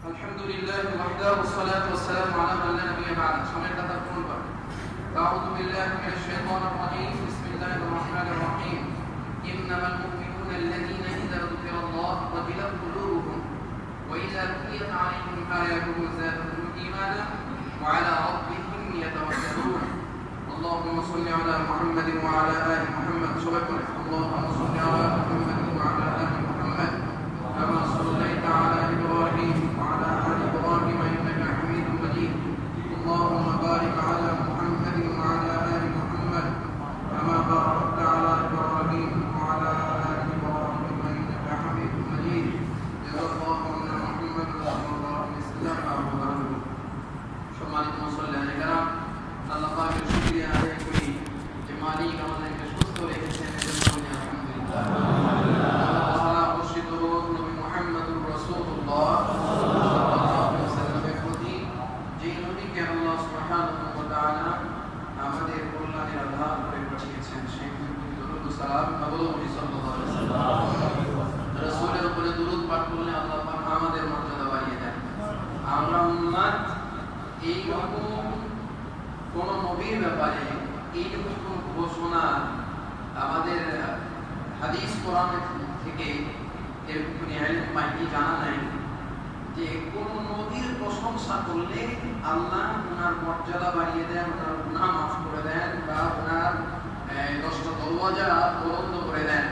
الحمد لله وحده والصلاة والسلام على من لا نبي بعده. سمعت تقول أعوذ بالله من الشيطان الرجيم. بسم الله الرحمن الرحيم. إنما المؤمنون الذين إذا ذكر الله وجلت قلوبهم وإذا تليت عليهم آياته زادتهم إيمانا وعلى ربهم يتوكلون. اللهم صل على محمد وعلى آل محمد. اللهم صل على محمد وعلى آل محمد كما صليت على إبراهيم وعلى آل إبراهيم إنك حميد مجيد. اللهم بارك على محمد وعلى آل محمد كما باركت على إبراهيم وعلى آل إبراهيم إنك حميد مجيد. جزا الله عنا محمد صلى الله عليه وسلم. সম্মানিত মুসল্লিরা, আল্লাহ পাকের শুকরিয়া আদায় করি যে মালিক আমাদেরকে সুস্থ রেখেছেন, এজন্য বলি আলহামদুলিল্লাহ। সালাম বর্ষিত হোক নবী মুহাম্মদুর রাসূলুল্লাহ সাল্লাল্লাহু আলাইহি ওয়াসাল্লামের প্রতি, যে নবীকে আল্লাহ সুবহানাহু ওয়া তাআলা আমাদের কল্যাণের আধার করে পাঠিয়েছেন। সেই নবীর দরুদ ও সালাম নবী সাল্লাল্লাহু আলাইহি ওয়াসাল্লাম রাসূলের উপরে দরুদ পাঠ করলে আল্লাহ পাক আমাদের মর্যাদা বাড়িয়ে দেন। আমরা উম্মত এইরকম কোন নবীর ব্যাপারে এইরকম কোন ঘোষণা আমাদের হাদিস কোরআন থেকে এরকম কোন ইলম পাইনি, জানা নাই যে কোন নবীর প্রশংসা করলে আল্লাহ ওনার মর্যাদা বাড়িয়ে দেন, ওনার গুনাহ মাফ করে দেন, বা ওনার 10টা দরওয়াজা বন্ধ করে দেন,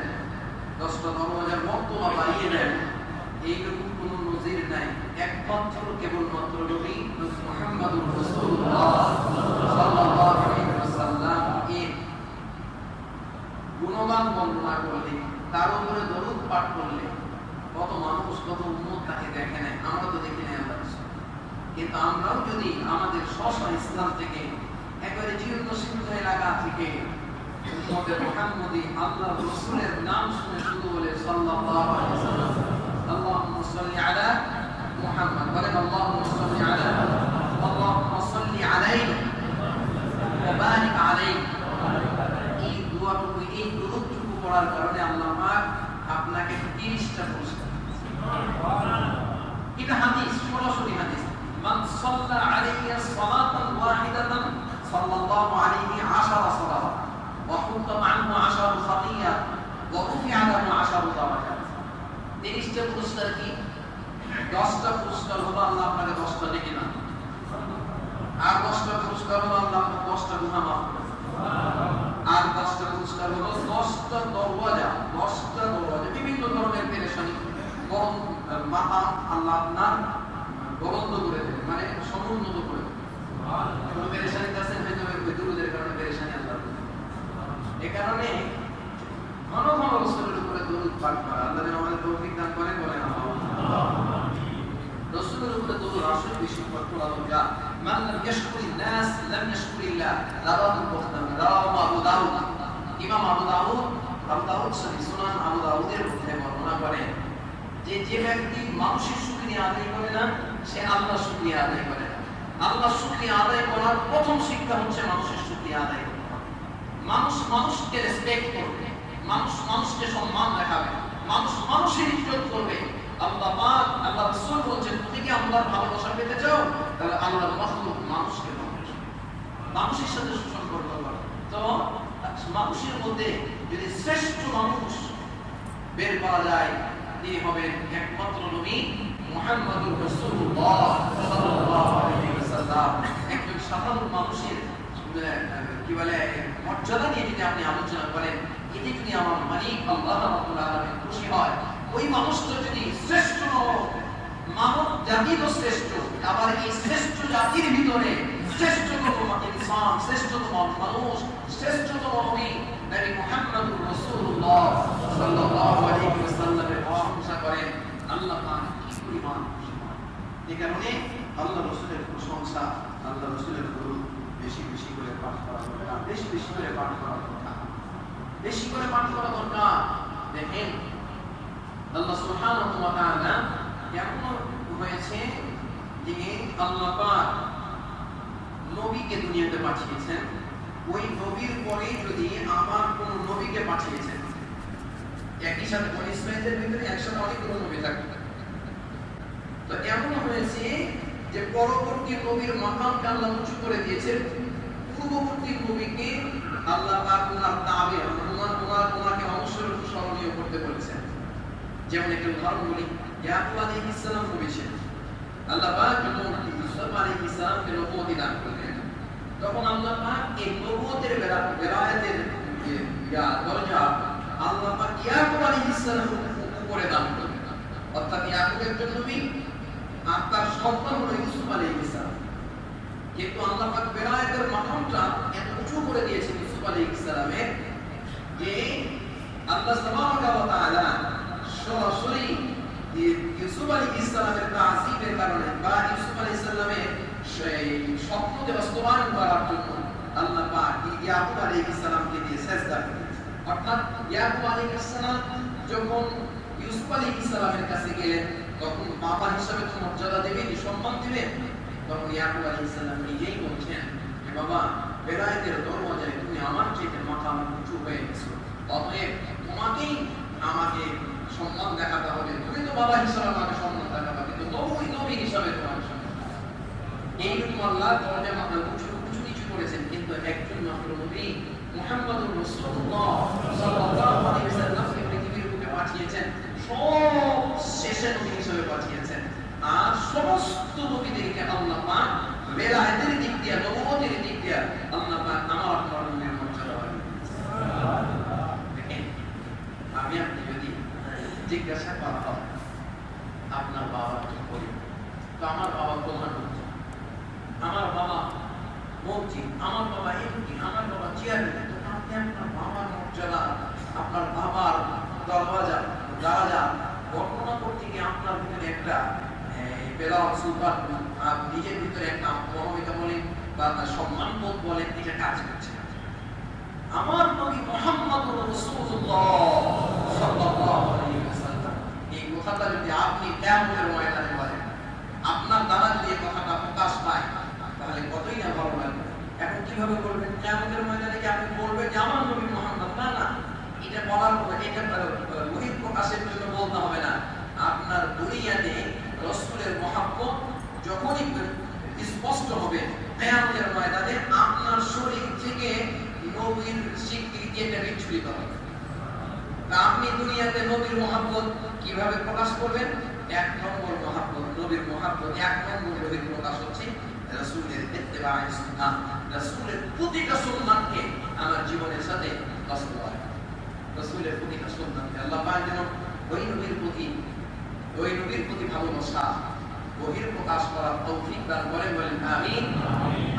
10টা দরওয়াজার মর্তবা বাড়িয়ে দেন। এইরকম কোন নজির নাই। একমাত্র কেবলমাত্র নবী মুহাম্মদুর রাসূলুল্লাহ সাল্লাল্লাহু আলাইহি ওয়াসাল্লাম এর গুণগান বর্ণনা করলে, তার উপরে দরুদ পাঠ করলে কত মানুষ, কত উম্মত তাকে দেখে নাই। আমরা তো দেখি নাই আল্লাহ, কিন্তু আমরাও যদি আমাদের স্ব ইসলাম থেকে একবারে জীর্ণ শীর্ণ এলাকা থেকে উম্মতে মুহাম্মদী আল্লাহর রাসূলের নাম শুনে শুধু বলে সাল্লাল্লাহু আলাইহি ওয়াসাল্লাম, اللهم صل على محمد বলেন اللهم صل على اللهم صل عليه وبارك عليه। এই দোয়াটুকু, এই দরুদটুকু পড়ার কারণে আল্লাহ পাক আপনাকে 30টা পুরস্কার দিবেন। এটা হাদিস, সরাসরি হাদিস। মান সাল্লা আলাইহি সালাতান ওয়াহিদাতান সাল্লাল্লাহু আলাইহি 10 সালাত ওয়া হুত্তা আনহু 10 খাতিয়া ওয়া রুফি'a লাহু 10 দারাজাত। 30টা পুরস্কার কি? 10টা পুরস্কার হলো আল্লাহ আপনাকে 10টা নেকি না, আর 10টা পুরস্কার হলো আল্লাহ আপনাকে 10টা গুনাহ মাফ করে, আর 10টা পুরস্কার হলো 10টা দরওয়াজা, 10টা দরওয়াজা বিভিন্ন ধরনের পেরেশানি মাথা আল্লাহ আপনার বন্ধ করে দেবে, মানে সমুন্নত করে দেবে। কোনো পেরেশানি আছেন হয়তো ওই দুরুদের কারণে পেরেশানি আল্লাহ। এই কারণে ঘন ঘন রাসূলের উপরে দরুদ পাঠ করা, আল্লাহ যেন আমাদের তৌফিক দান করেন, বলেন আল্লাহ। রাসূলের উপরে দরুদ আসলে বেশি পাঠ করা দরকার। মান লাম ইয়াশকুরিন নাস লাম ইয়াশকুরিল্লাহ। রাওয়াহু বুখারী, রাওয়াহু আবু দাউদ। ইমাম আবু দাউদ সুনান আবু দাউদের মধ্যে বর্ণনা করেন যে যে ব্যক্তি মানুষের শুকরিয়া আদায় করে না, সে আল্লাহর শুকরিয়া আদায় করে না। আল্লাহর শুকরিয়া আদায় করার প্রথম শিক্ষা হচ্ছে মানুষের শুকরিয়া আদায় করা। মানুষ মানুষকে রেসপেক্ট করবে, মানুষ মানুষকে সম্মান দেখাবে, মানুষ মানুষের ইজ্জত করবে। আল্লাহ পাক, আল্লাহ রাসূল বলেন, তুমি কি আল্লাহর ভালোবাসা পেতে চাও, তাহলে আল্লাহর মাখলুক মানুষকে ভালোবাসো, মানুষের সাথে সুসম্পর্ক করো। তো মানুষের মধ্যে যদি শ্রেষ্ঠ মানুষ বের করা যায়, তিনি হবেন একমাত্র নবী মুহাম্মদুর রাসূলুল্লাহ সাল্লাল্লাহু আলাইহি ওয়াসাল্লাম। একজন সাধারণ মানুষের কি বলে মর্যাদা নিয়ে যদি আপনি আলোচনা করেন, এতে যদি আমার মালিক আল্লাহ রাব্বুল আলামিন খুশি হয়, ওই মানুষটা যদি শ্রেষ্ঠ মানব জাতি তো শ্রেষ্ঠ, আবার এই শ্রেষ্ঠ জাতির ভিতরে শ্রেষ্ঠতম ইনসান, শ্রেষ্ঠতম মানুষ, শ্রেষ্ঠতম নবী নবী মুহাম্মদুর রাসূলুল্লাহ সাল্লাল্লাহু আলাইহি ওয়াসাল্লামের প্রশংসা করেন, আল্লাহ পাক কি পরিমাণ খুশি হন। এই কারণে আল্লাহ রাসূলের প্রশংসা, আল্লাহ রাসূলের দরুদ বেশি বেশি করে পাঠ করা দরকার, বেশি বেশি করে পাঠ করা দরকার, বেশি করে পাঠ করা দরকার। দেখেন আল্লাহ সুবহানাহু ওয়া তাআলা এমন হয়েছে যে আল্লাহ পাক নবীকে দুনিয়াতে পাঠিয়েছেন, ওই নবীর পরে যদি আবার কোন নবীকে পাঠিয়েছেন, একই সাথে বনি ইসরাঈলের ভিতরে একসাথে অনেকগুলো নবী থাকবে, তো এমন হয়েছে যে পরবর্তী নবীর মাকামকে আল্লাহ উঁচু করে দিয়েছেন, পূর্ববর্তী নবীকে আল্লাহ পাক ওনার তাবে ওনাকে অনুসরণীয় করতে বলেছেন। যেমন একটা উদাহরণ বলি, ইয়াকুব আলাইহিস সালাম নবী ছিলেন, আল্লাহ পাক যখন ইউসুফ আলাইহিস সালামকে নবুয়তি দান করলেন, তখন আল্লাহ পাক এই নবুয়তের বেলায়েতের দরজা আল্লাহ পাক ইয়াকুব আলাইহিস সালামের উপরে দান করলেন। অর্থাৎ ইয়াকুব একজন নবী আর তার সন্তান হলো ইউসুফ আলাইহিস সালাম। কিন্তু আল্লাহ পাক বেলায়েতের মাকামটা এত উঁচু করে দিয়েছেন ইউসুফ আলাইহিস সালামের যে আল্লাহ সুবহানাহু ওয়া তাআলা সরাসরি ইউসুফ আলাইহিস সালামের তাযীবের কারণে বা ইউসুফ আলাইহিস সালামের সেই স্বপ্নকে বাস্তবায়ন করার জন্য আল্লাহ পাক ইয়াকুব আলাইহিস সালামকে দিয়ে সেজদা করেছেন। অর্থাৎ ইয়াকুব আলাইহিস সালাম যখন ইউসুফ আলাইহিস সালামের কাছে গেলেন, তখন বাবা হিসেবে তো মর্যাদা দেবেন, সম্মান দিবেন। তখন ইয়াকুব আলাইহিস সালাম নিজেই বলছেন যে বাবা, বেলায়েতের দরওয়াজায় তুমি আমার চেয়ে মাকাম উঁচু হয়ে গেছো, অতএব তোমাকেই আমাকে সম্মান দেখাতে হবে। তুমি তো বাবা হিসেবে আমাকে সম্মান দেখাতে হবে, কিন্তু তবুই নবী হিসেবে তোমাকে সম্মান। এইরকম আল্লাহ দরজা মাথা উঁচু নিচু করেছেন, কিন্তু একজন মাত্র নবী মুহাম্মদুর রাসূলুল্লাহ সাল্লাল্লাহু আলাইহি ওয়াসাল্লামকে পৃথিবীর বুকে পাঠিয়েছেন, সব শেষে নবী হিসেবে পাঠিয়েছেন। আর সমস্ত নবীদেরকে আল্লাহ পাক বেলায়েতের দিক দিয়ে, নবুয়তের দিক দিয়ে আল্লাহ পাক আমার আপনার নবীর মর্যাদা বাড়িয়ে দিয়েছেন। আমি আপনি যদি জিজ্ঞাসা করা হয় আপনার বাবা কি করে, তো আমার বাবা প্রধানমন্ত্রী, আমার বাবা মন্ত্রী, আমার বাবা এমপি, আমার বাবা চেয়ারম্যান, তো আপনি আপনার বাবার মর্যাদা, আপনার বাবার দরজা বর্ণনা করতে গিয়ে আপনার ভিতরে একটা নিজের ভিতরে একটা মনোমিতা বলেন বা সম্মান বোধ বলেন, এটা কাজ করছে। আমার নবী মুহাম্মদুর রাসূলুল্লাহ সাল্লাল্লাহু আলাইহি ওয়াসাল্লাম, এই কথাটা যদি আপনি কিয়ামতের ময়দানে বলেন, আপনার দ্বারা যদি এই কথাটা প্রকাশ পায়, তাহলে কতই না ভালো লাগবে। এখন কিভাবে বলবেন কিয়ামতের ময়দানে? কি আপনি বলবেন যে আমার নবী মুহাম্মদ? না না, এটা বলার পরে এটা বহির প্রকাশের জন্য বলতে হবে না। আপনার দুনিয়াতে রাসূলের মহব্বত যখনই স্পষ্ট হবে, কিয়ামতের ময়দানে আপনার শরীর থেকে নবীর স্বীকৃতি এটা বিচ্ছুরিত হবে। আপনি দুনিয়াতে নবীর মহব্বত কিভাবে প্রকাশ করবেন? এক নম্বর মহব্বত, নবীর মহব্বত এক নম্বর নবীর প্রকাশ হচ্ছে রাসূলের ইত্তেবায়ে সুন্নাহ। রাসূলের প্রতিটা সুন্নাহকে আমার জীবনের সাথে বাস্তবায়ন, রাসূলের প্রতিটা সুন্নাহকে আল্লাহ পাক যেন ওই নবীর প্রতি ভালোবাসা বহির প্রকাশ করার তৌফিক দান করেন, বলেন আমিন।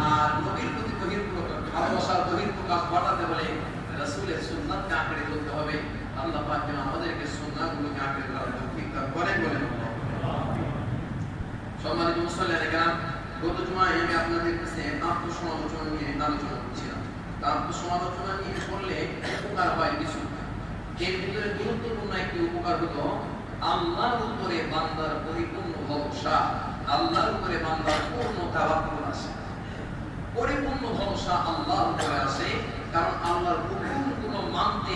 আর নবীর প্রতি ভালোবাসার বহির প্রকাশ ঘটাতে হলে রাসূলের সুন্নাহকে আঁকড়ে ধরতে হবে। আল্লাহ পাক যেন আমাদেরকে সুন্নাহগুলোকে আঁকড়ে ধরার তৌফিক দান করেন, বলেন সম্মানিত মুসল্লিয়ানে কেরাম, গত জুমায় আমি আপনাদের কাছে আত্মসমালোচনা নিয়ে আলোচনা করছিলাম। আত্মসমালোচনা নিয়ে করলে উপকার হয় কিছু। এর ভিতরে গুরুত্বপূর্ণ একটি উপকার হলো আল্লাহর উপরে বান্দার পরিপূর্ণ ভরসা, আল্লাহর উপরে বান্দার পূর্ণ তাওয়াক্কুল আসে। পরিপূর্ণ ভরসা আল্লাহর উপরে আসে, কারণ আল্লাহর হুকুমগুলো মানতে,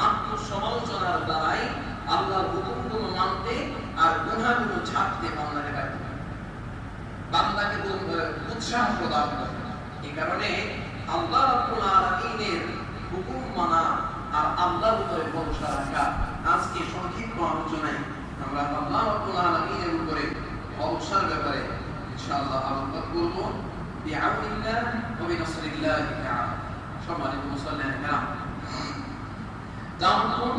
আত্মসমালোচনার দ্বারাই আল্লাহর হুকুমগুলো মানতে আর গুনাহগুলো ছাড়তে বান্দাকে বাধ্য করে, বান্দাকে উৎসাহ প্রদান করে। এই কারণে আল্লাহ রাব্বুল আলামিনের হুকুম মানা আর আল্লাহর উপরে ভরসা রাখা। আজকে সংক্ষিপ্ত আলোচনায় আমরা আল্লাহ রাব্বুল আলামিনের উপরে ভরসার ব্যাপারে ইনশাআল্লাহ আলোচনা করব বিআউনিল্লাহ ওয়া বিনাসরিল্লাহ তাআলা। সম্মানিত মুসল্লিয়ানে কেরাম, যেমন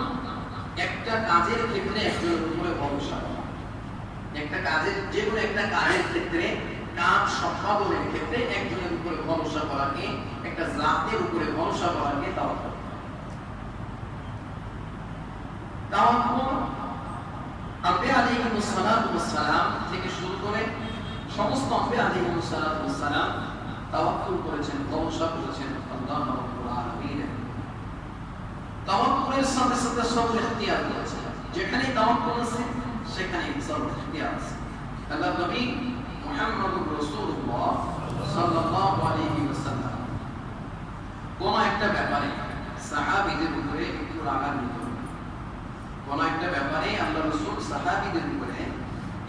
একটা কাজের ক্ষেত্রে একজনের উপরে ভরসা করা, একটা কাজের যে কোনো একটা কাজের ক্ষেত্রে, কাজ সম্পাদনের ক্ষেত্রে একজনের উপরে ভরসা করাকে, একটা জাতের উপরে ভরসা করাকে তাওয়াক্কুল। তাওয়াক্কুল আম্বিয়া আলাইহিস সালাতু ওয়াস সালাম থেকে শুরু করে সমস্ত আম্বিয়া আলাইহিস সালাতু ওয়াস সালাম তাওয়াক্কুল করেছেন, ভরসা করেছেন আল্লাহ রাব্বুল আলামিন। তাওয়াক্কুলের সাথে সাথে সবর ইখতিয়ার করেছেন। যেখানে তাওয়াক্কুল আছে সেখানে সবর ইখতিয়ার আছে। আল্লাহ নবী মুহাম্মদুর রাসূলুল্লাহ সাল্লাল্লাহু আলাইহি ওয়াসাল্লাম কোন একটা ব্যাপারে সাহাবীদের উপরে একটু রাগান্বিত, কোন একটা ব্যাপারে আল্লাহ রাসূল সাহাবীদের উপরে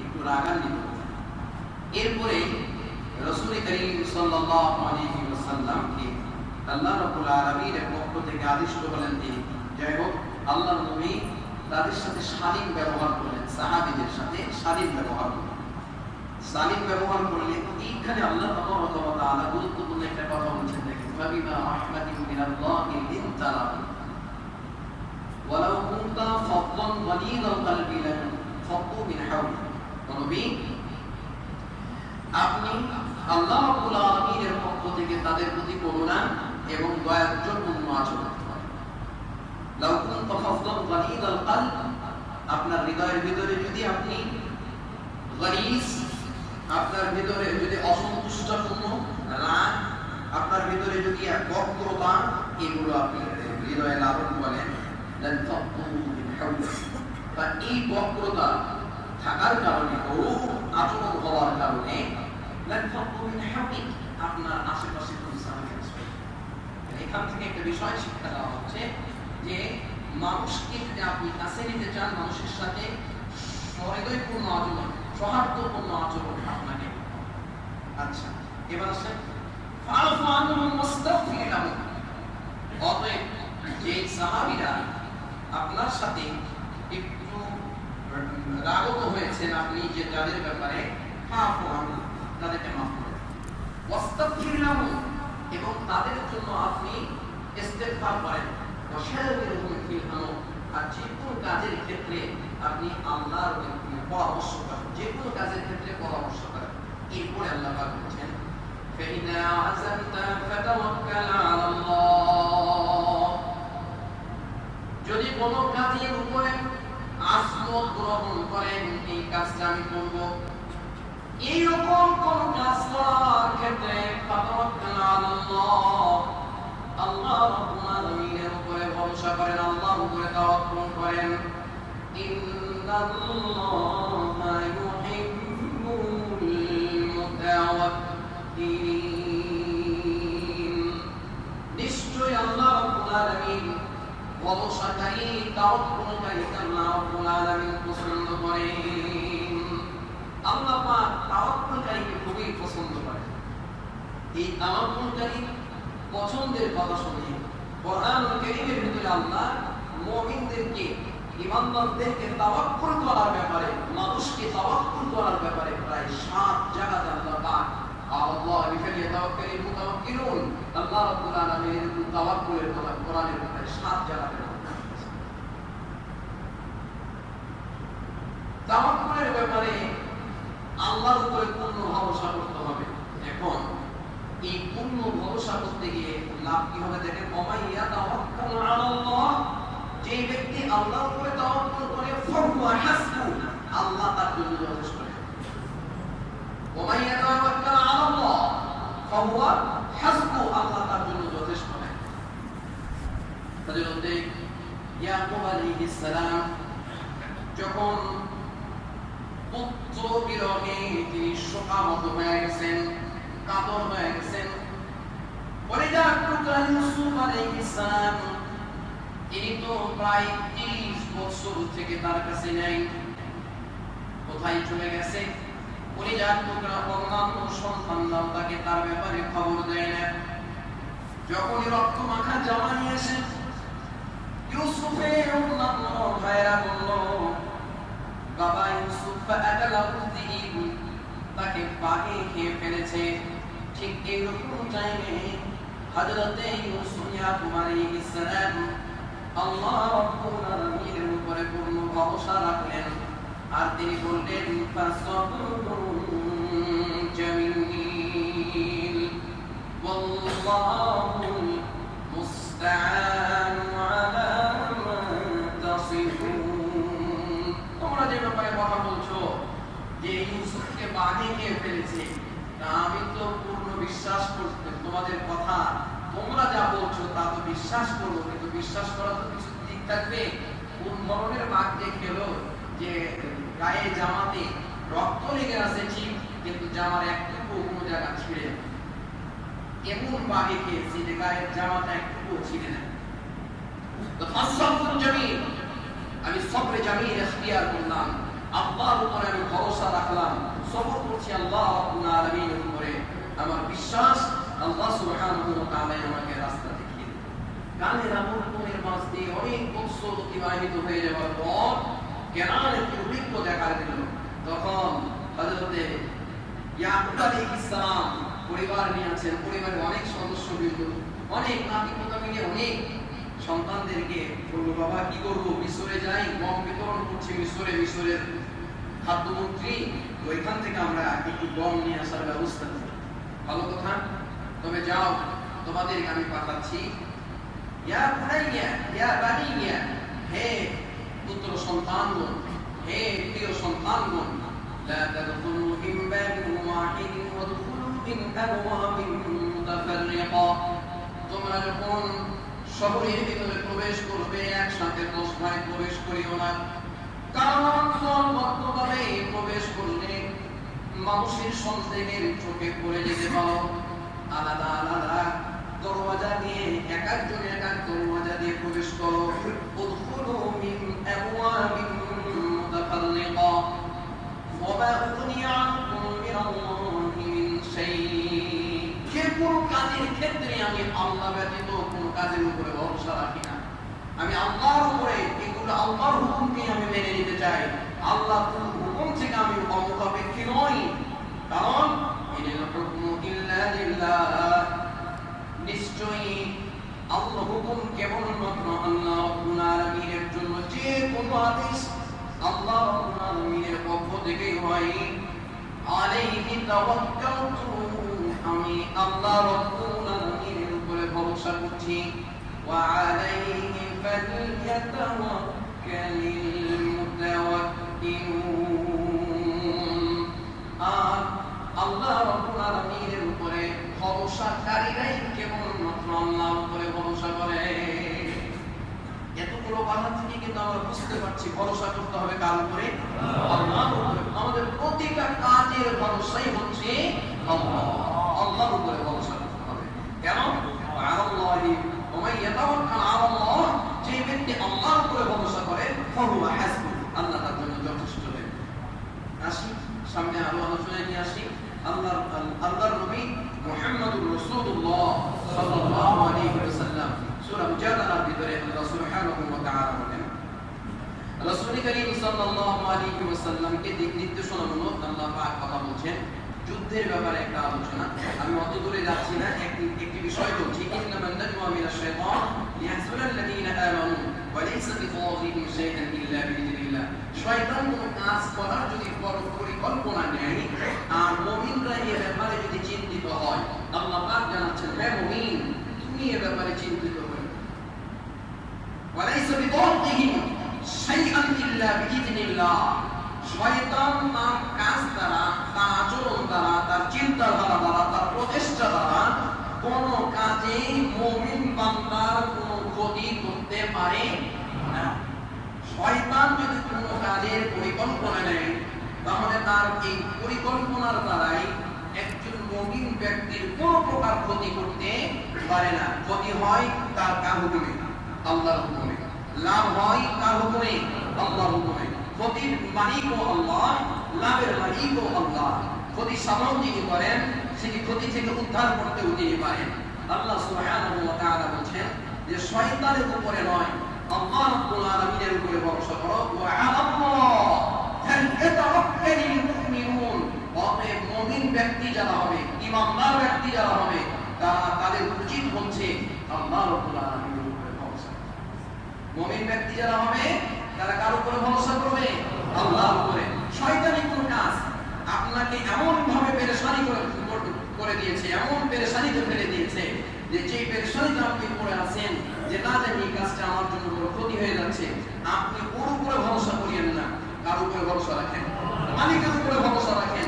একটু রাগান্বিত, এরপরে রাসূল করিম সাল্লাল্লাহু আলাইহি ওয়াসাল্লামকে আল্লাহ রাব্বুল আলামিনের পক্ষ থেকে আদিষ্ট হলেন তিনি। যাই হোক, আল্লাহর নবী তাদের সাথে শালীন ব্যবহার করলেন, সাহাবীদের সাথে শালীন ব্যবহার করলেন। শালীন ব্যবহার করলে এইখানে আল্লাহ তাবারক ওয়া তাআলা গুরুত্বপূর্ণ একটা কথা বলছেন, দেখেন, ফাবিমা রাহমাতিন মিনাল্লাহি লিনতা লাহুম ওয়ালাউ কুনতা ফাদ্দান গালিযাল কলবি লানফাদ্দু মিন হাওলিক। নবী, আপনি আল্লাহ রাব্বুল আলামিনের পক্ষ থেকে তাদের প্রতি করুণা এবং দয়ার জন্য আচরণ করেন। লাউ কুনতা ফাদ্দান গালিযাল কলব, আপনার হৃদয়ের ভিতরে যদি আপনি গালিজ, আপনার ভিতরে যদি অসন্তুষ্টপূর্ণ রাগ, আপনার ভিতরে যদি বক্রতা, এগুলো আপনি হৃদয়ে লালন করেন, বা এই বক্রতা থাকার কারণে, করুণ আচরণ হওয়ার কারণে আপনার আশেপাশে এখান থেকে একটা বিষয় শিক্ষা দেওয়া হচ্ছে যে মানুষকে যদি আপনি কাছে নিতে চান, মানুষের সাথে হৃদয়পূর্ণ আচরণ, সৌহার্দ্যপূর্ণ আচরণ আপনাকে। আচ্ছা, এবার আসেন অতএব যে সাহাবীরা আপনার সাথে একটু রাগত হয়েছেন, আপনি যে যাদের ব্যাপারে তাদেরকে মাফ করেন, ওয়াস্তাগফির লাহুম, এবং তাদের জন্য আপনি ইস্তেগফার করেন, ওয়াশাবিরহুম ফিল আমর, আর যে কোনো কাজের ক্ষেত্রে আপনি আল্লাহর পরামর্শ করেন, যে কোনো কাজের ক্ষেত্রে পরামর্শ করেন। এরপরে আল্লাহ পাক বলেছেন, ফাইনা আযামতা ফাতাওয়াক্কাল আলাল্লাহ, যদি কোনো কাজের উপরে আজমত গ্রহণ করেন, এই কাজটা আমি করব, এইরকম কোন কাজ করার ক্ষেত্রে ফাতাওয়াক্কাল আলাল্লাহ, আল্লাহ রাব্বুল আলামিনের উপরে ভরসা করেন, আল্লাহর উপরে তাওয়াক্কুল করেন। ইন্নাল্লাহা ইউহিব্বুল মুতাওয়াক্কিলিন, নিশ্চয়ই আল্লাহ রাব্বুল আলামিন ভরসাকারী, তাওয়াক্কুলকারী আল্লাহ রাব্বুল আলামিন পছন্দ করেন। আল্লাহ পাক তাওয়াক্কুলকারীকে খুবই পছন্দ করেন। এই তাওয়াক্কুলকারী পছন্দের কথা শুনে কোরআনুল কারীমের ভিতরে আল্লাহ মুমিনদেরকে, ঈমানদারদেরকে তাওয়াক্কুল করার ব্যাপারে, মানুষকে তাওয়াক্কুল করার ব্যাপারে প্রায় 7 জায়গাতে আল্লাহ পাক আল্লাহ বিফালিয়াতাওয়াক্কালিল মুতাওয়াক্কিলুন, আল্লাহ রাব্বুল আলামিনের তাওয়াক্কুলের কথা কোরআনের ভিতরে 7 জায়গাতে বলা হয়েছে। তাওয়াক্কুলের ব্যাপারে আল্লাহর উপরে পূর্ণ ভরসা করতে হবে। এখন এই পূর্ণ ভরসা করতে গিয়ে লাভ কি হবে দেখেন, ওমাইয়া তাওয়াক্কাল আলাল্লাহ, যে ব্যক্তি আল্লাহর উপরে তাওয়াক্কুল করে, ফাহুয়া হাসবু, আল্লাহ তার জন্য যথেষ্ট। ওমাইয়া তাওয়াক্কাল আলাল্লাহ ফাহুয়া হাসবু, আল্লাহ তার জন্য যথেষ্ট। হযরত ইয়াকুব আলাইহিস সালাম যখন পুত্র বিরহে তিনি শোকাহত হয়ে গেছেন, কাতর হয়ে গেছেন, পরিবার টুকরা ইউসুফ আলাইহিস সালাম, তিনি তো প্রায় 30 বছর থেকে তার কাছে নেই, কোথায় চলে গেছে? পরিবার টুকরা অন্যান্য সন্তানরাও তাকে তার ব্যাপারে খবর দেয় না। যখনই রক্ত মাখা জামা নিয়ে আসেন, ইউসুফের অন্যান্য ভাইরা বলল, বাবা ইউসুফ তাকে বাঘে খেয়ে ফেলেছে। ঠিক এইরকম টাইমে হযরত ইউসুফ ইয়াকুব আলাইহিস সালাম আল্লাহ রাব্বুল আলামিনের উপরে পূর্ণ ভরসা রাখলেন, আর তিনি বললেন, ফাসাবরুন জামিল ওয়াল্লাহুল মুস্তাআনু আলা মা তাসিফুন। তোমরা যে ব্যাপারে কথা বলছো যে ইউসুফকে বাঘে খেয়ে ফেলেছে, আমি তো পূর্ণ বিশ্বাস করতে তোমাদের কথা, তোমরা যা বলছো তা তো বিশ্বাস করবো, কিন্তু বিশ্বাস করা তো কিছু দিক থাকবে। কোন ধরনের বাঘ যে খেলো, যে গায়ে জামাতে রক্ত লেগে আছে ঠিক, কিন্তু জামার একটুকু কোনো জায়গা ছিঁড়ে না, এমন বাঘে খেয়েছি যে গায়ের জামাটা একটুকু ছিঁড়ে না। তো ফাসাবরুন জামিল, আমি সবরে জামিল ইখতিয়ার করলাম, আল্লাহর উপরে আমি ভরসা রাখলাম, সবর করছি আল্লাহ আল্লাহ সুবহানাহু ওয়া তাআলা আমাকে রাস্তা দেখিয়ে দিলেন। কানের আমল কোণের মাঝ দিয়ে অনেক বছর অতিবাহিত হয়ে যাওয়ার পর কেনার একটি বৃক্ষ দেখা দিল। তখন হযরতে ইয়াকুব আলাইহিস সালাম পরিবার নিয়ে আছেন, পরিবারের অনেক সদস্যবৃন্দ, অনেক নাতি-পোতা মিলে অনেক সন্তানদেরকে বলল, বাবা কি করব, মিশরে যাই, গম বিতরণ করছি মিশরের খাদ্যমন্ত্রী, ওইখান থেকে আমরা একটু গম নিয়ে আসার ব্যবস্থা করি। ভালো কথা, তবে যাও, তোমাদেরকে আমি পাঠাচ্ছি। ইয়া বুনাইয়া ইয়া বানিয়া, হে পুত্র সন্তানগণ, হে প্রিয় সন্তানগণ, লা তাদখুলু মিন বাবিন ওয়াহিদিন ওয়াদখুলু মিন আবওয়াবিন মুতাফাররিকা। তোমরা যখন শহরের ভিতরে প্রবেশ করবে একসাথে 10 ভাই প্রবেশ করিও না, কারণ দলবদ্ধভাবে প্রবেশ করলে মানুষের সন্দেহের চোখে পড়ে যেতে পারো। আলাদা আলাদা দরওয়াজা দিয়ে এক একজন এক এক দরওয়াজা দিয়ে প্রবেশ করো। উদখুলু মিন আবওয়াবিন মুতাফাররিকা ওয়া মা উগনিয়া আনকুম মিনাল্লাহি মিন শাই। যে কোনো কাজের ক্ষেত্রে আমি আল্লাহ ব্যতীত কোনো কাজের উপরে ভরসা রাখি না। আমি আল্লাহর উপরে, এগুলো আল্লাহর হুকুমকে আমি মেনে নিতে চাই। আল্লাহর হুকুম থেকে আমি অমুখাপেক্ষী নই, কারণ ইনিল হুকমু ইল্লা লিল্লাহ। নিশ্চয়ই আল্লাহ হুকুম কেবলমাত্র আল্লাহ রাব্বুল আলামিনের জন্য। যে কোনো আদেশ আল্লাহ রাব্বুল আলামিনের পক্ষ থেকেই হয়। আলাইহি তাওয়াক্কালতু, আমি আল্লাহ রাব্বুল আলামিনের উপরে ভরসা করছি। ওয়া আলাইহি ফালইয়াতাওয়াক্কালিল মুতাওয়াক্কিলুন। আর আল্লাহ রাব্বুল আলামিনের উপরে ভরসাকারীরাই কেবলমাত্র আল্লাহর উপরে ভরসা করে। এতগুলো কথা থেকে কিন্তু আমরা বুঝতে পারছি ভরসা করতে হবে কার উপরে? আল্লাহর উপরে। আমাদের প্রতিটা কাজের ভরসাই হচ্ছে আল্লাহ, আল্লাহর উপরে ভরসা করতে হবে। কেন? আল্লাহি ওয়া মান ইয়াতাওয়াক্কাল আলাল্লাহ, যে ব্যক্তি আল্লাহর উপরে ভরসা করে ফাহুয়া হাসবু, আল্লাহ তার জন্য যথেষ্ট। আসি সামনে আরো আলোচনায় নিয়ে আসি। আল্লাহর নবী মুহাম্মদুর রাসূলুল্লাহ সাল্লাল্লাহু আলাইহি ওয়াসাল্লাম সূরা মুজাদালার ভিতরে আল্লাহ সুবহানাহু ওয়া তাআলা বলেন, রাসূল করিম সাল্লাল্লাহু আলাইহি ওয়াসাল্লামকে দিক নির্দেশনামূলক আল্লাহ পাক কথা বলছেন যুদ্ধের ব্যাপারে একটা আলোচনা। আমি অত দূরে যাচ্ছি না, একটি বিষয় বলছি। ইন্নামান নাজওয়া মিনাশ শাইতান লিয়াহযুরাল্লাযীনা আমানু ওয়া লাইসা বিযাযিহিম শাইআন ইল্লা বিইذنিল্লাহ। শয়তান কোনো কাজ করার যদি পরিকল্পনা নেয় আর মুমিনরা এর ব্যাপারে যদি চিন্তিত হয়, আল্লাহ পাক জানাচ্ছেন, হে মুমিন, তুমি এর ব্যাপারে চিন্তিত হও। ওয়া লাইসা বিযাযিহিম শাইআন ইল্লা বিইذনিল্লাহ। শয়তান তার কাজ দ্বারা, তার আচরণ দ্বারা, তার চিন্তাধারা দ্বারা, তার প্রচেষ্টা দ্বারা কোন কাজেই মুমিন বান্দার কোন ক্ষতি করতে পারে না। শয়তান যদি কোন কাজের পরিকল্পনা নেয়, তাহলে তার এই পরিকল্পনার দ্বারাই একজন মুমিন ব্যক্তির কোন প্রকার ক্ষতি করতে পারে না। ক্ষতি হয় তার কার হুকুমে? আল্লাহর হুকুমে। লাভ হয় কার হুকুমে? আল্লাহর হুকুমে। ক্ষতির মালিকও আল্লাহ, লাভের মালিকও আল্লাহ। ক্ষতি সাধন যিনি করেন, সেটি ক্ষতি থেকে উদ্ধার করতেও তিনি পারেন। আল্লাহ সুবহানাহু ওয়া তাআলা বলেন যে শয়তানের উপরে নয়, আল্লাহ রাব্বুল আলামিনের উপরে ভরসা করো। ওয়া আলাল্লাহ ফালইয়াতাওয়াক্কালিল মুমিনুন। অতএব মুমিন ব্যক্তি যারা হবে, ঈমানদার ব্যক্তি যারা হবে, তাদের উচিত হচ্ছে আল্লাহ রাব্বুল আলামিনের উপরে ভরসা। মুমিন ব্যক্তি যারা হবে তারা কার উপরে ভরসা করবে? আল্লাহর উপরে। শয়তানি কোন কাজ আপনাকে এমন ভাবে পেরেশানি করে দিয়েছে, এমন পেরেশানিতে ফেলে দিয়েছে যে যেই পেরেশানিতে আপনি পড়ে আছেন, যে না জানি এই কাজটা আমার জন্য বড় ক্ষতি হয়ে যাচ্ছে, আপনি ওর উপরে ভরসা করিয়েন না। কার উপরে ভরসা রাখেন? মালিকের উপরে ভরসা রাখেন।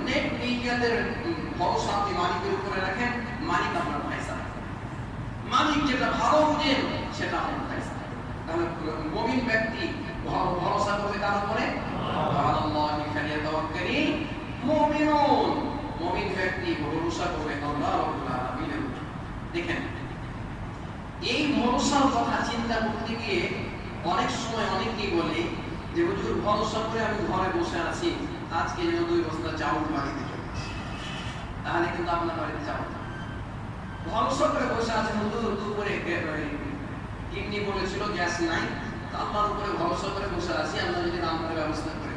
নেক নিয়াতের ভরসা আপনি মালিকের উপরে রাখেন, মালিক আপনার ফয়সালা। মালিক যেটা ভালো বুঝেন সেটা আপনার ফয়সালা। তাহলে মুমিন ব্যক্তি ভরসা করবে কার উপরে? আল্লাহি ফালিয়াতাওয়াক্কালিল মুমিনুন। মুমিন ব্যক্তি ভরসা করবে আল্লাহ রাব্বুল আলামিনের উপরে। দেখেন, এই ভরসার কথা চিন্তা করতে গিয়ে অনেক সময় অনেকেই বলে যে হুজুর ভরসা করে আমি ঘরে বসে আছি, আজকে যেন 2 বস্তা চাউল বাড়িতে চলে আসে, তাহলে কিন্তু আপনার বাড়িতে চাউল ভরসা করে বসে আছে হুজুর দুপুরে কিডনি বলেছিল গ্যাস নাই, আল্লাহর উপরে ভরসা করে বসে আছি, আল্লাহ যদি রান্নার ব্যবস্থা করে।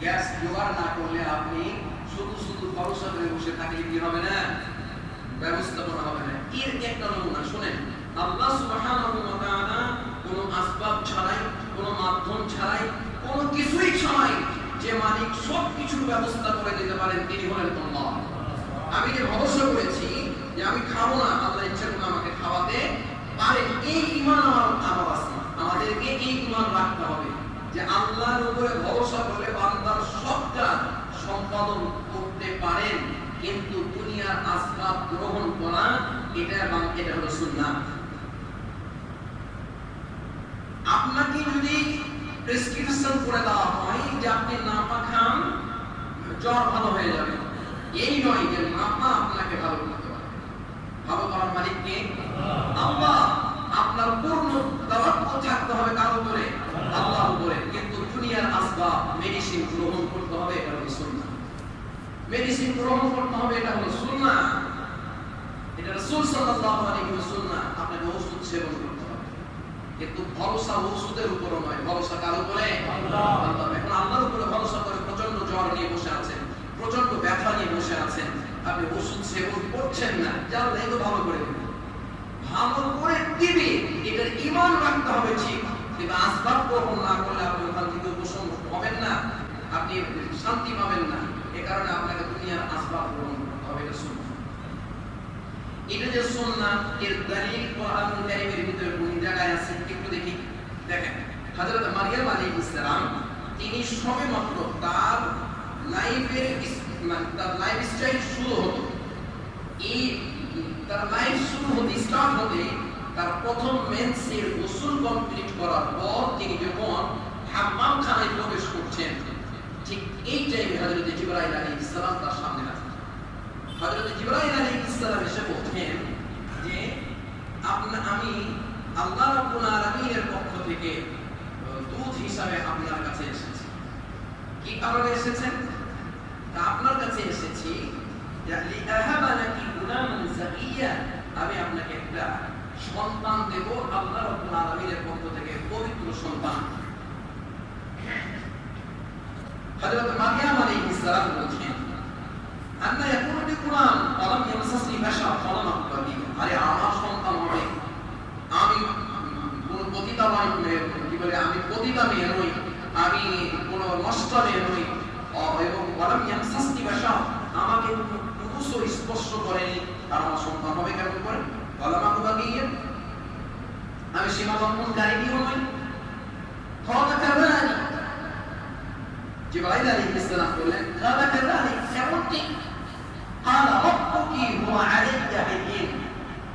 গ্যাস জোগাড় না করলে আপনি শুধু শুধু ভরসা করে বসে থাকলে কি হবে না, ব্যবস্থাপনা হবে না। এর একটা নমুনা শুনেন, আল্লাহ সুবহানাহু ওয়া তাআলা কোনো আসবাব ছাড়াই, কোনো মাধ্যম ছাড়াই, কোনো কিছুই ছাড়াই যে মালিক সব কিছুর ব্যবস্থা করে দিতে পারেন তিনি হলেন আল্লাহ। আমি যে ভরসা করেছি যে আমি খাবো না, আল্লাহ ইচ্ছা করে আমাকে খাওয়াতে পারেন, এই ঈমান আমার আছে। আমাদেরকে এই ঈমান রাখতে হবে যে আল্লাহর উপরে ভরসা করলে বান্দার সব কাজ সম্পাদন করতে পারেন, কিন্তু দুনিয়ার আসবাব গ্রহণ করা এটা হলো সুন্নাহ। আপনাকে যদি প্রেসক্রিপশন করে দেওয়া হয় যে আপনি নাপা খান জ্বর ভালো হয়ে যাবে, এই নয় যে নাপা আপনাকে ভালো করতে পারে। ভালো করার মালিক কে? আল্লাহ। আপনার পূর্ণ তাওয়াক্কুল থাকতে হবে কার উপরে? আল্লাহর উপরে। কিন্তু দুনিয়ার আসবাব মেডিসিন গ্রহণ করতে হবে, এটা হলো সুন্নাহ। মেডিসিন গ্রহণ করতে হবে, এটা হলো সুন্নাহ। এটা রাসূল সাল্লাল্লাহু আলাইহি ওয়াসাল্লাম আপনাকে ওষুধ সেবন করতে হবে, কিন্তু ভরসা ওষুধের উপর নয়, ভরসা কার উপরে? আল্লাহ। এখন আল্লাহর উপরে ভরসা করে প্রচন্ড জ্বর নিয়ে বসে আছেন, প্রচন্ড ব্যথা নিয়ে বসে আছেন, আপনি ওষুধ সেবন করছেন না, যার লেগে ভালো করে দিবে, ভালো করে দিবে, এটার ঈমান রাখতে হবে ঠিক। কিন্তু আসবাব গ্রহণ না করলে আপনি ওখান থেকে উপশম হবেন না, আপনি শান্তি পাবেন না। এই কারণে আপনাকে দুনিয়ার আসবাব গ্রহণ করতে হবে, এটা সুন্নাহ। এটা যে সুন্নাহ, এর দলিল কোরআনুল কারীমের ভিতরে কোন জায়গায় আছে একটু দেখি। দেখেন, হযরত মারইয়াম আলাইহিস সালাম তিনি সবেমাত্র তার লাইফস্টাইল শুরু হতো, এই তার লাইফ শুরু হতে স্টার্ট হতে তার প্রথম মেন্সের গোসল কমপ্লিট করার পর তিনি যখন হাম্মাম খানায় প্রবেশ করছেন, ঠিক এই টাইমে হযরত জিবরাইল আলাইহিস সালাম তার সামনে আসেন। হযরত জিবরাইল আলাইহিস সালাম এসে বলছেন যে আমি আল্লাহ রাব্বুল আলামিনের পক্ষ থেকে দূত হিসাবে আপনার কাছে এসেছি। কি কারণে এসেছেন? আপনার কাছে এসেছি আমি আপনাকে একটা সন্তান দেব, আল্লাহ রাব্বুল আলামিনের পক্ষ থেকে পবিত্র সন্তান। হযরত মারইয়াম আলাইহিস সালাম বলেন, আন্না ইয়াকুনু লি কুরআন আলাম ইয়ামসাসনি বাশার ফালাম আকুবাবি। আরে আমার সন্তান হবে, আমি কোন পতিতা নই, কি বলে, আমি পতিতা মেয়ে নই, আমি কোন নষ্ট মেয়ে নই, এবং আলাম ইয়ামসাসনি বাশার, আমাকে পুরুষও স্পর্শ করেনি, আর আমার সন্তান হবে কেমন করে? ফালাম আকুবাবি, আমি সীমা লঙ্ঘনকারীও নই। ফালা কাযালিক, জিবরাইল আলাইহিস সালাম বললেন, ফালা কাযালিক, এমনটি। কালা রাব্বুকি হুয়া আলাইয়া হাইয়িন,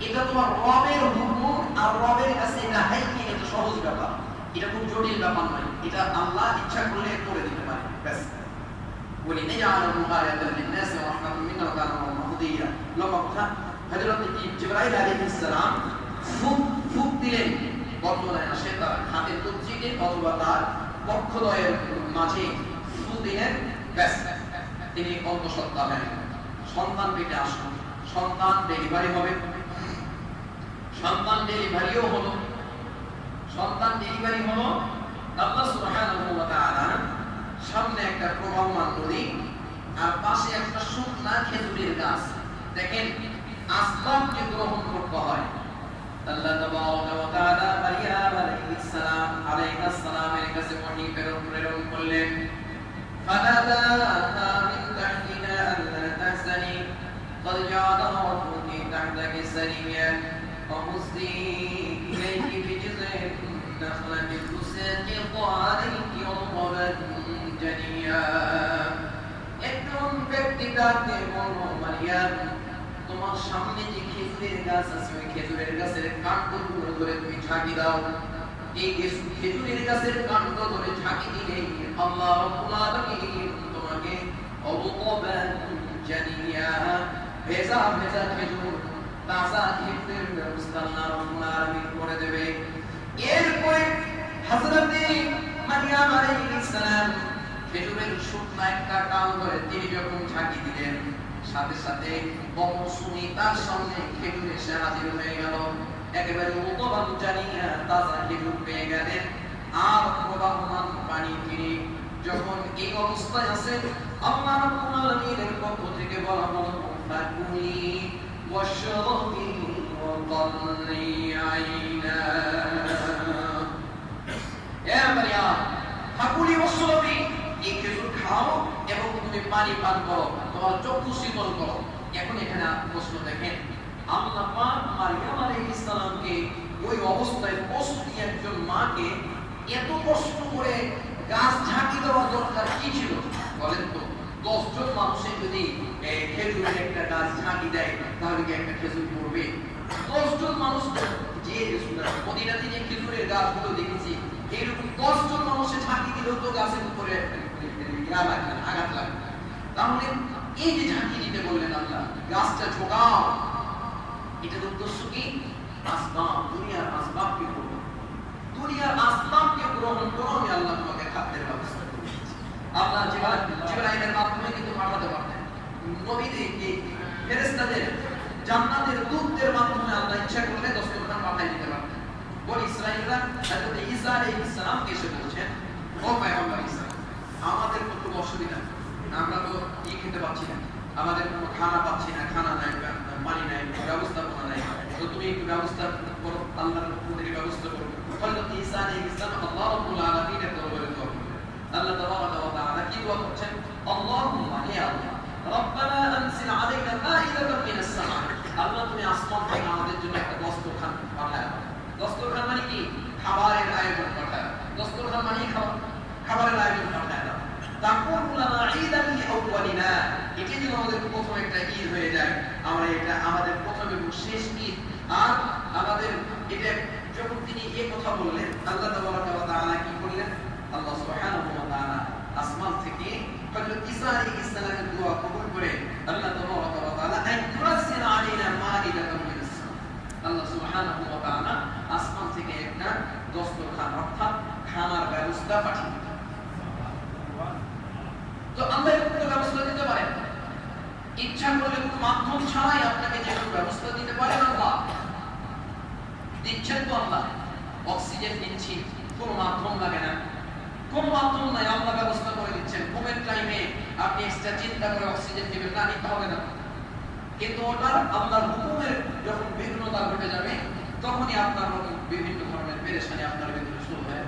এটা তোমার রবের হুকুম, আর রবের কাছে এটা হাইয়িন, এটা সহজ ব্যাপার, এটা খুব জটিল ব্যাপার নয়, এটা আল্লাহ ইচ্ছা করলে করে দিতে পারে, ব্যাস। ওয়ালিনাজআলহু আয়াতান লিন-নাস ওয়া রাহমাতাম মিন্না ওয়া কানা মাহদিয়া। লম্বা কথা, হযরত জিবরাইল আলাইহিস সালাম ফুক দিলেন, বর্তমানে আসে তার হাতের তসজিদে অথবা তার বক্ষদ্বয়ের মাঝে ফুক দিলেন, ব্যাস, তিনি অন্তঃসত্ত্বা হলেন, সন্তান পেটে আসলো, সন্তান ডেলিভারি হবে, সন্তান ডেলিভারিও হলো, সন্তান ডেলিভারি হলো। আল্লাহ সুবহানাহু ওয়া তাআলা সামনে একটা প্রবাহমান নদী আর পাশে একটা শুকনা খেজুরের গাছ। দেখেন, আসবাবকে গ্রহণ করতে হয়। আল্লাহ তাবারাকা ওয়া তাআলা মারইয়াম আলাইহিস সালামের কাছে ওহী প্রেরণ করলেন, ফানাদাহা মিন তাহতিহা আল্লা তাহজানি قد جعل ربك تحتك سريا وهزي إليك بجذع النخلة تساقط عليك رطبا جنيا। একজন ব্যক্তি ডাকে বলল, মারইয়াম, তোমার সামনে যে খেজুরের গাছ আছে, ওই খেজুরের গাছের কাণ্ডগুলো ধরে তুমি ঝাঁকি দাও। এই খেজুরের গাছের কাণ্ড ধরে ঝাঁকি দিলে আল্লাহ রাব্বুল আলামিন তোমাকে রতবান জানিয়া, ভেজা ভেজা খেজুর, তাজা খেজুরের ব্যবস্থা আল্লাহ রাব্বুল আলামিন করে দেবে। এরপরে হযরত মারইয়াম আলাইহিস সালাম খেজুরের শুকনা একটা ডাল ধরে তিনি যখন ঝাঁকি দিলেন, সাথে সাথে বংশুনি তার সামনে খেজুর এসে হাজির হয়ে গেল। একেবারে উতবান জানিয়া তাজা খেজুর পেয়ে গেলেন। আর প্রবাহমান পানি তিনি যখন এই অবস্থায় আছেন, আল্লাহ রাব্বুল আলামিনের পক্ষ থেকে বলা হলো ফাকুলি ওয়াশরাবি ওয়া ক্বাররি আইনা। এ মারিয়াম, ফাকুলি ওয়াশরাবি, এই খেজুর খাও এবং তুমি পানি পান করো, তোমার চক্ষু শীতল করো। এখন এখানে প্রশ্ন দেখেন, আল্লাহ পাক মারিয়াম আলাইহিস সালামকে ওই অবস্থায় প্রস্তুতি একজন মাকে এত কষ্ট করে গাছ ঝাঁকি দেওয়া দরকার কি ছিল বলেন তো? 10 জন মানুষে যদি খেজুরের একটা গাছ ঝাঁকি দেয় তাহলে কি একটা খেজুর পড়বে? 10 জন মানুষ যে মদিনাতে যে খেজুরের গাছগুলো দেখেছি, এইরকম 10 জন মানুষে ঝাঁকি দিলেও তো গাছের উপরে আঘাত লাগবে। তাহলে এই যে ঝাঁকি দিতে বললেন আল্লাহ, গাছটা ঝোঁকাও, এটার উদ্দেশ্য কি? আসবাব, দুনিয়ার আসবাবকে গ্রহণ, দুনিয়ার আসবাবকে গ্রহণ করো, আমি আল্লাহ তোমাকে খাদ্যের ব্যবস্থা করে দিচ্ছি। আল্লাহ জিবরাইলের মাধ্যমে কিন্তু পাঠাতে পারতেন, নবীদেরকে, ফেরেশতাদের, জান্নাতের দূতদের মাধ্যমে আল্লাহ ইচ্ছা করলে দস্তরখান পাঠিয়ে দিতে পারতেন। বনি ইসরাঈলরা হযরত ঈসা আলাইহিস সালামকে এসে বলছেন, ও পয়গম্বর ঈসা, আমাদের তো খুব অসুবিধা, আমরা তো খেতে পাচ্ছি না, আমাদের কোনো খানা পাচ্ছি না, খানা নাই, পানি নাই, ব্যবস্থাপনা নাই, তো তুমি একটু ব্যবস্থা করো, আল্লাহর পক্ষ থেকে ব্যবস্থা করো। হযরত ঈসা আলাইহিস সালাম আল্লাহ রাব্বুল আলামিনের দরবারে দোয়া করলেন। আল্লাহ তাবারাকা ওয়া তাআলা কি দোয়া করছেন? আল্লাহুম্মা হে আল্লাহ, রব্বানা আনজিল আলাইনা মাইদাতাম মিনাস সামা, আল্লাহ তুমি আসমান থেকে আমাদের জন্য একটা দস্তরখান পাঠাও। দস্তরখান মানে কি? খাবারের আয়োজন পাঠাও। দস্তরখান মানে খাবারের আয়োজন পাঠাও। তাকুন লানা ঈদান লিআউয়ালিনা, এটা যেন আমাদের প্রথম একটা ঈদ হয়ে যায়, আমরা এটা আমাদের প্রথম এবং শেষ ঈদ। আর আমাদের এটা যখন তিনি এই কথা বললেন, আল্লাহ তাবারাকা ওয়া তাআলা কি করলেন? আল্লাহ সুবহানাহু ওয়া তাআলা আসমান থেকে হযরত ঈসা আলাইহিস সালামের দোয়া কবুল করে আল্লাহ তাবারাকা ওয়া তাআলা আইয়ুরাসিল আলাইনা মাইদাতাম মিনাস সামা, আল্লাহ সুবহানাহু ওয়া তাআলা আসমান থেকে একটা দস্তরখান অর্থাৎ খানার ব্যবস্থা পাঠিয়ে দিলেন। তো আল্লাহ এরকম ব্যবস্থা দিতে পারেন, ইচ্ছা করলে কোনো মাধ্যম ছাড়াই আপনাকে যে কোনো ব্যবস্থা দিতে পারেন। আল্লাহ দিচ্ছেন তো, আল্লাহ অক্সিজেন দিচ্ছি, কোনো মাধ্যম লাগে না, কোনো মাধ্যম নাই, আল্লাহ ব্যবস্থা করে দিচ্ছেন। ঘুমের টাইমে আপনি এক্সট্রা চিন্তা করে অক্সিজেন দিবেন না, নিতে হবে না, কিন্তু ওটার আল্লাহর হুকুমের যখন বিঘ্নতা ঘটে যাবে তখনই আপনার বিভিন্ন ধরনের পেরেশানি আপনার ভিতরে শুরু হয়।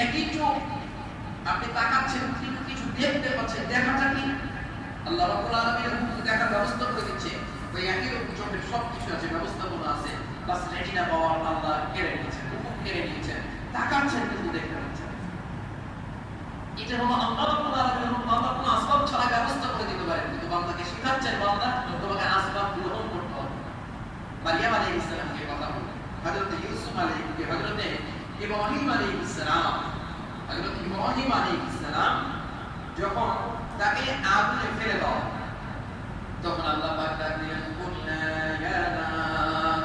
একই চোখ আপনি তাকাচ্ছেন, কিন্তু কিছু দেখতে পাচ্ছেন, দেখাটা কি? আল্লাহ রাব্বুল আলামিনের হুকুম দেখার ব্যবস্থা করে দিচ্ছে। ওই একই রকম চোখের সবকিছু আছে, ব্যবস্থাপনা আছে, বাস রেটিনা পাওয়ার আল্লাহ কেড়ে নিয়েছেন, হুকুম কেড়ে নিয়েছেন, তাকাচ্ছেন কিন্তু দেখতে পাচ্ছেন। এটা হলো আল্লাহ রাব্বুল আলামিনের হুকুম। আল্লাহ কোনো আসবাব ছাড়া ব্যবস্থা করে দিতে পারেন, কিন্তু বান্দাকে শিখাচ্ছেন, বান্দা তোমাকে আসবাব গ্রহণ করতে হবে। মারিয়াম আলাইহিস সালামকে কথা বলেন, হযরত ইউসুফ আলাইহিসকে, হযরত ইব্রাহিম আলাইহিস সালাম, হযরত ইব্রাহিম আলাইহিস সালাম যখন তাকে আগুনে ফেলে দাও, তখন আল্লাহ পাক ডাক দিলেন, কুলনা ইয়া নার,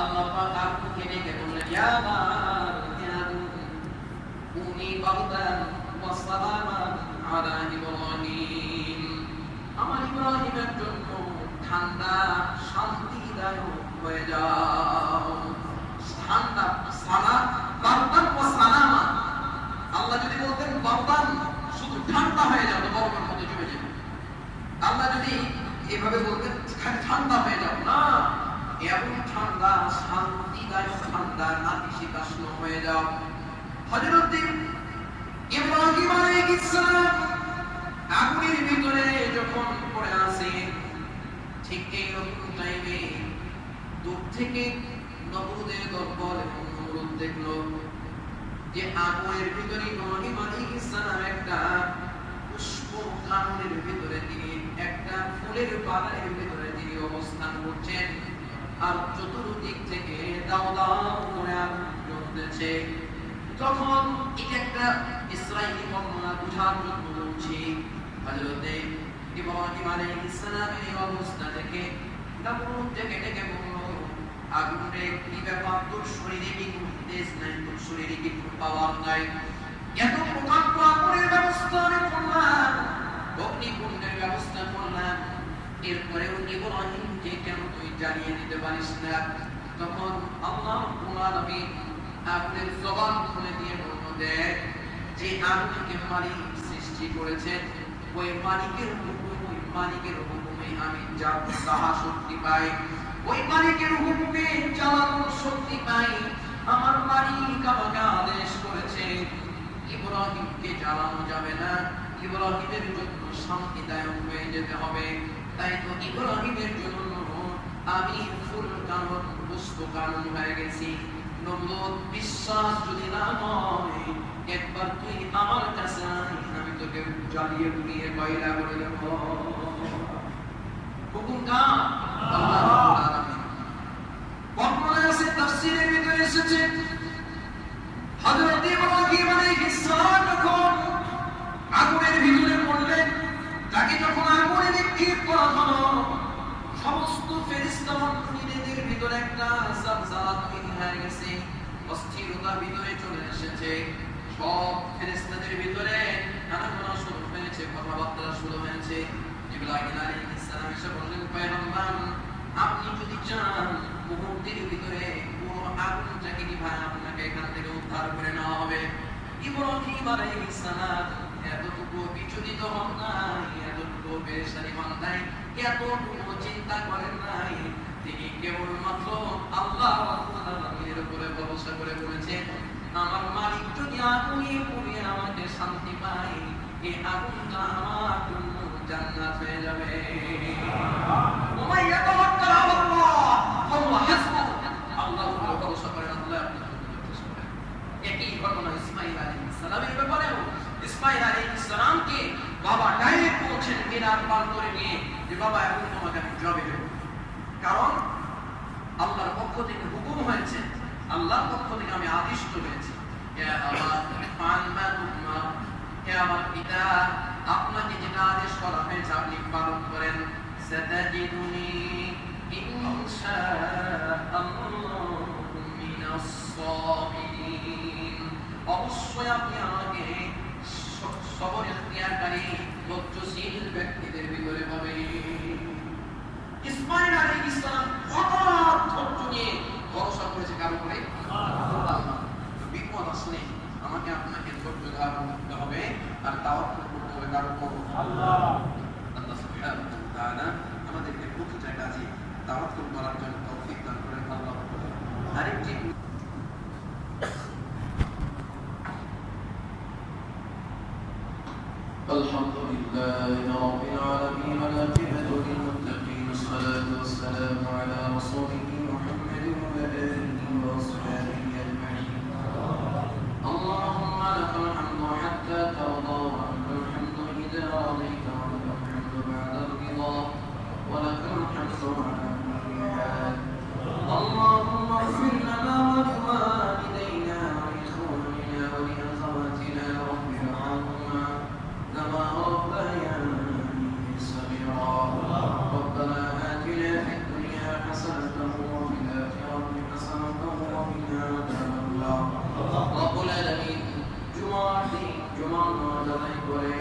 আল্লাহ পাক আগুনকে ডেকে বললেন, ইয়া নার ইয়া কুনি বারদান ওয়া সালামান আলা ইব্রাহিম, আমার ইব্রাহিমের জন্য ঠান্ডা শান্তিদায়ক হয়ে যাও। ঠান্ডা সালাম, বারদান ওয়া সালামান, আল্লাহ যদি বলতেন বারদান শুধু ঠান্ডা হয়ে যাবে, বরফের মতো জমে যাবে, আল্লাহ যদি এভাবে বলতেন ঠান্ডা হয়ে যাও, না, এমন ঠান্ডা শান্তিদায়ক ঠান্ডা, নাতিশীতোষ্ণ হয়ে যাও। হযরত ইব্রাহিম আলাইহিস সালাম আগুনের ভিতরে যখন পড়ে আছে, ঠিক এই রকম টাইমে দূর থেকে নমরুদের দরবার এবং নমরুদ দেখলো যে আগুনের ভিতরে ইব্রাহিম আলাইহিস সালাম একটা পুষ্প কাননের ভিতরে, তিনি একটা ফুলের বাগানের ভিতরে তিনি অবস্থান করছেন, আর চতুর্দিক থেকে দাও দাও করে আগুন জ্বলতেছে। তখন এটা একটা ইসরাঈলী বর্ণনা বুঝার জন্য বলছি, হযরত ইব্রাহিম আলাইহিস সালামের এই অবস্থা দেখে নমরুদ ডেকে বলল, আগুন রে, কি ব্যাপার, তোর শরীরে কি কোনো তেজ নাই, তোর শরীরে কি কোনো পাওয়ার নাই, এত প্রকাণ্ড আগুনের ব্যবস্থা আমি করলাম, অগ্নি এরপরেও ইব্রাহিমকে কেন তুই জানিয়ে দিতে পারিস না? তখন আল্লাহ রাব্বুল আলামিন আগুনের জবান খুলে দিয়ে বলল, দেখ, যে আগুনকে মালিক সৃষ্টি করেছে, ওই মালিকের হুকুমে আমি যাহা শক্তি পাই, ওই মালিকের হুকুমে জ্বালানোর শক্তি পাই। আমার মালিক আমাকে আদেশ করেছে ইব্রাহিমকে জ্বালানো যাবে না, ইব্রাহিমের জন্য শান্তিদায়ক হয়ে যেতে হবে। তাই তো ইব্রাহিমের জন্য আমি ফুল কানুন পুষ্প কানুন হয়ে গেছি। নমরুদ, বিশ্বাস যদি না হয়, একবার তুই আমার কাছে আয়, আমি তোকে জ্বালিয়ে পুড়িয়ে কয়লা করে দেব। হুকুম কার? আল্লাহ রাব্বুল আলামিন। বর্ণনা আছে, তাফসীরের ভিতরে এসেছে, হযরত ইব্রাহিম আলাইহিস সালাম যখন আগুনের ভিতরে পড়লেন, তাকে যখন আগুনে নিক্ষেপ করা হলো, সমস্ত ফেরেশতা মণ্ডলীদের ভিতরে একটা সালসালা তৈরি হয়ে গেছে, অস্থিরতা ভিতরে চলে এসেছে। সব ফেরেশতাদের ভিতরে আনাগোনা শুরু হয়েছে, কথাবার্তা শুরু হয়েছে। ইব্রাহিম আলাইহিস সালাম এসে বললেন, পয়গম্বর, আপনি যদি চান মুহূর্তের ভিতরে পুরো আগুনটাকে নিভায় আপনাকে এখান থেকে উদ্ধার করে নেওয়া হবে। ইব্রাহিম আলাইহিস সালাম এতটুকু বিচলিত হন নাই, এতটুকু পেরেশানি হন নাই, এতটুকু চিন্তা করেন নাই। তিনি কেবলমাত্র আল্লাহ রাব্বুল আলামিনের উপরে ভরসা করে বলেছেন, আমার মালিক যদি আগুনে পুড়িয়ে আমাকে শান্তি পায়, এই আগুনটা আমার জন্য জান্নাত হয়ে যাবে। ওমাই ইয়াতাওয়াক্কাল আলাল্লাহ ফাহুয়া হাসবুহ। আল্লাহর উপরে ভরসা করেন, আল্লাহ আপনাকে যথেষ্ট করেন। একই ঘটনা ইসমাঈল আলাইহিস সালামের ব্যাপারেও। ইসমাঈল আলাইহিস সালামকে বাবা ডাইরেক্ট বলছেন মিনার পার করে নিয়ে, যে বাবা এখন তোমাকে আমি জবে দেব। কারণ আল্লাহর পক্ষ থেকে হুকুম হয়েছে, আল্লাহর পক্ষ থেকে আমি আদিষ্ট হয়েছি, ইয়া আবা ফাল মা তুমার, হে আমার পিতা, আপনাকে যেটা আদেশ করা হয়েছে আপনি পালন করেন। সাতাজিদুনি ইনশাআল্লাহু মিনাস সাবিরিন। অবশ্যই আপনি আমাকে সবর ইখতিয়ারকারী ধৈর্যশীল ব্যক্তিদের ভিতরে পাবেন। ইসমাঈল আলাইহিস সালাম অগাধ ধৈর্য নিয়ে ভরসা করেছে কার উপরে? আল্লাহ। বিপদ আসলে আমাকে আপনাকে ধৈর্য ধারণ করতে হবে আর তাওয়াক্কুল করতে হবে কার উপর? আল্লাহ। আল্লাহ সুবহানাহু ওয়া তাআলা আমাদেরকে প্রতিটা কাজে তাওয়াক্কুল করার জন্য তৌফিক দান করেন। আল্লাহ আরেকটি আলহামদুলিল্লাহি রাব্বিল আলামিন ওয়া আল-আকিবাতু লিল-মুত্তাকিন। আসসালাতু ওয়াস-সালামু আলা রাসূলিহি মুহাম্মাদিন ওয়া আলিহি ওয়া আসহাবিহি আজমাইন। আল্লাহুম্মা লাকাল হামদু হাত্তা তারদা ওয়া লাকাল হামদু ইযা রাদাইতা ওয়া লাকাল হামদু বা'দা রিদা ওয়া লাকাল হামদু আলা kulli hal। اللهم اغفر لنا ولوالدينا ولإخواننا ولأخواتنا رب ارحمهما كما ربياني صغيرا. ربنا آتنا في الدنيا حسنة وفي الآخرة حسنة وقنا عذاب النار. رب العالمين জুমার নামাজ আদায় করে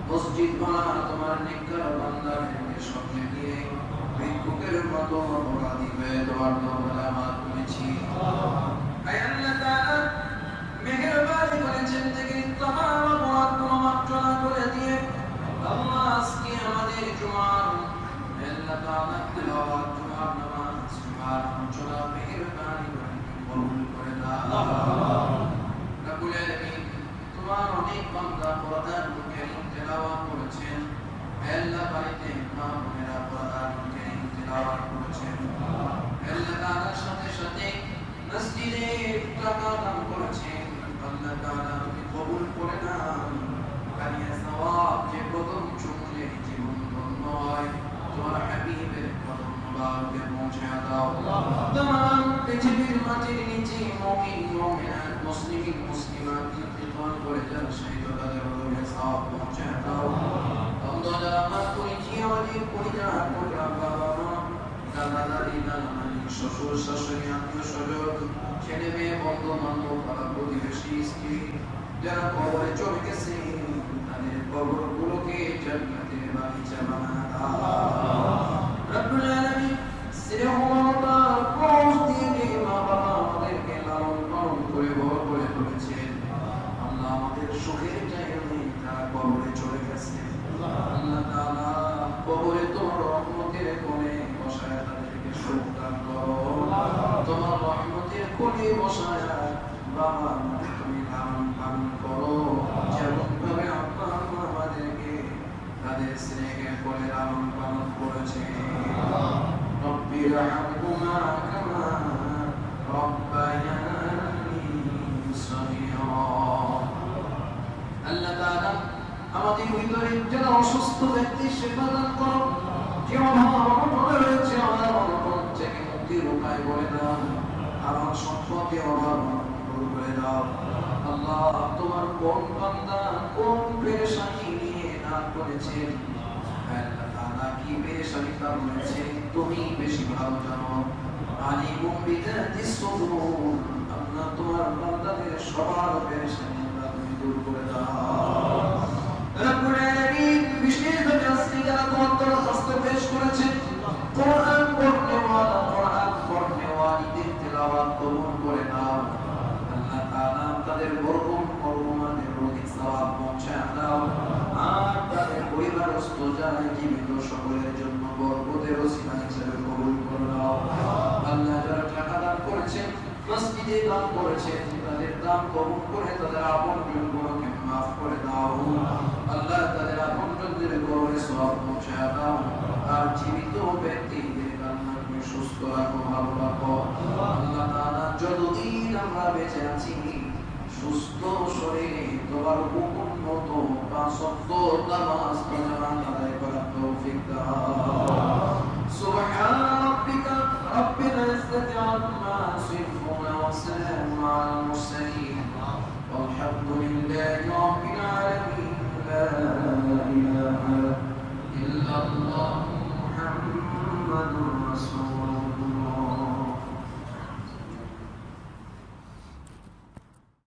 মসজিদ বানার তোমার নেককার বান্দাদেরকে সঙ্গে নিয়ে ভিক্ষুকের মতো অপরাধী হয়ে তোমার দরবারে আমরা তুলেছি। আয় আল্লাহ তাআলা মেহেরবানি করে জিন্দেগির तमाम অপরাধ গুলো মাফ করে দিয়ে আল্লাহ আজকে আমাদের জুমার আল্লাহ তাআলা তিলাওয়াত জুমার নামাজ জুমার চলা মেহেরবানি করে কবুল করে দাও। রব্বুল আলামিন, তোমার অনেক বান্দা কোরআন কারীম তেলাওয়াত করেছেন, আল্লাহ বাড়িতে মা বোনেরা কোরআন কারীম তেলাওয়াত করেছেন, আল্লাহ তাআলার সাথে সাথে মসজিদে টাকা দান করেছেন, আল্লাহ তাআলা তুমি কবুল করে নাও। কারিয়া সওয়াব যে প্রথম চুমলে জীবন ধন্য হয়, তোমার হাবিবের কদম মুবারকে পৌঁছে দাও। तमाम পৃথিবীর মাটির নিচে মুমিন মুমিনাত মুসলিম মুসলিমাত ইন্তেকাল করে যান, শহীদ তাদের রূহে সওয়াব পৌঁছে দাও। আল্লাহ আমার করেছি আমাদের পরিবার পরিবার বাবা মা দাদা দাদি নানা নানি শ্বশুর শাশুড়ি আত্মীয় স্বজন ছেলে মেয়ে বন্ধু বান্ধব পাড়া প্রতিবেশী স্ত্রী যারা কবরে চলে গেছে তাদের কবরগুলোকে জান্নাতের বাগিচা বানায় দাও। কবরে চলে গেছে, আল্লাহ তাআলা কবরে তোমার রহমতের কোণে বসায় তাদেরকে সুখ দান করো, তোমার রহমতের কোণে বসায় বাবা তুমি লালন পালন করো, যেমন ভাবে আব্বা আম্মা আমাদেরকে তাদের স্নেহের কোণে লালন পালন করেছে। রব্বির হামহুমা কামা রব্বায়ানি সগীরা। আল্লাহ তাআলা আমাদের ভিতরে যারা অসুস্থ ব্যক্তি সেবা দান করো, যে অভাবে রয়েছে আমার অনটন থেকে মুক্তির উপায় বলে দাও, আমার সম্পদে অভাব দূর করে দাও। আল্লাহ তোমার কোন বান্দা কোন পেরেশানি নিয়ে না করেছে, আল্লাহ তাআলা কি পেরেশানি তার রয়েছে তুমি বেশি ভালো জানো। আলিমুম বিযাতিস সুদূর, আল্লাহ তোমার বান্দাদের সবার পেরেশানি আল্লাহ তুমি দূর করে দাও। রব্বুল আলামিন বিশেষভাবে আজকে যারা তোমার দরখাস্ত পেশ করেছেন, কোরআন পড়নেওয়ালাদের তেলাওয়াত কবুল করে নাও। আল্লাহ তাআলা তাদের মরহুমাদের রোগীর সওয়াব পৌঁছায় দাও, আর তাদের পরিবারস্থ যারা জীবিত সকলের জন্য বরকতের ওসিলা হিসেবে কবুল করে নাও। আল্লাহ যারা টাকা দান করেছেন, মসজিদে দান করেছেন, তাদের দান কবুল করে তাদের আপনজনগুলোকে মাফ করে দাও। আল্লাহ তাদের আপনজনদের কবরে সওয়াব পৌঁছায় দাও, আর জীবিত ব্যক্তিদের আল্লাহ তুমি সুস্থ রাখো, ভালো রাখো। আল্লাহ তাআলা যতদিন আমরা বেঁচে আছি সুস্থ শরীরে তোমার হুকুম মতো পাঁচ ওয়াক্ত নামাজ জামাত আদায় করার তৌফিক দাও। সুবহান রাব্বিকা রাব্বিল ইজ্জাতি আম্মা ইয়াসিফুন ওয়া সালামুন আলাল মুরসালিন ওয়ালহামদুলিল্লাহি